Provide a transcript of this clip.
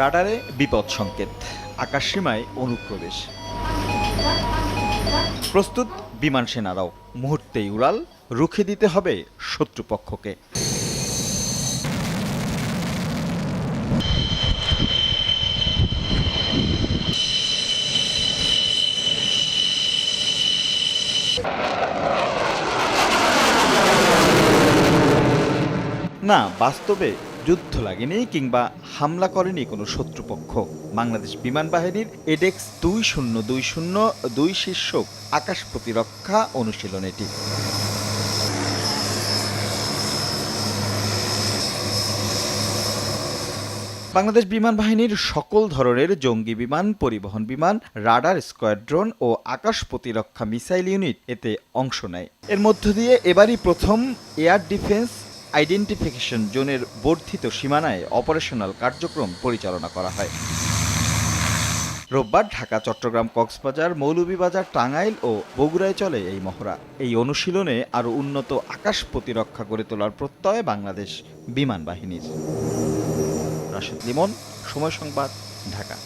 রাডারে বিপদ সংকেত, আকাশসীমায় অনুপ্রবেশ। প্রস্তুত বিমান সেনারাও, মুহূর্তেই উড়াল, রুখে দিতে হবে শত্রুপক্ষকে। না, বাস্তবে যুদ্ধ লাগেনি কিংবা হামলা করেনি কোনো শত্রুপক্ষ। বাংলাদেশ বিমান বাহিনীর এডেক্স 2020-2 শীর্ষক আকাশ প্রতিরক্ষা অনুশীলন এটি। বাংলাদেশ বিমান বাহিনীর সকল ধরনের জঙ্গি বিমান, পরিবহন বিমান, রাডার স্কোয়াড্রন ও আকাশ প্রতিরক্ষা মিসাইল ইউনিট এতে অংশ নেয়। এর মধ্য দিয়ে এবারই প্রথম এয়ার ডিফেন্স আইডেন্টিফিকেশন জোনের বর্ধিত সীমানায় অপারেশনাল কার্যক্রম পরিচালনা করা হয়। রোববার ঢাকা, চট্টগ্রাম, কক্সবাজার, মৌলভীবাজার, টাঙ্গাইল ও বগুড়ায় চলে এই মহড়া। এই অনুশীলনে আরও উন্নত আকাশ প্রতিরক্ষা গড়ে তোলার প্রত্যয় বাংলাদেশ বিমান বাহিনীর। রাশেদ লিমন, সময় সংবাদ, ঢাকা।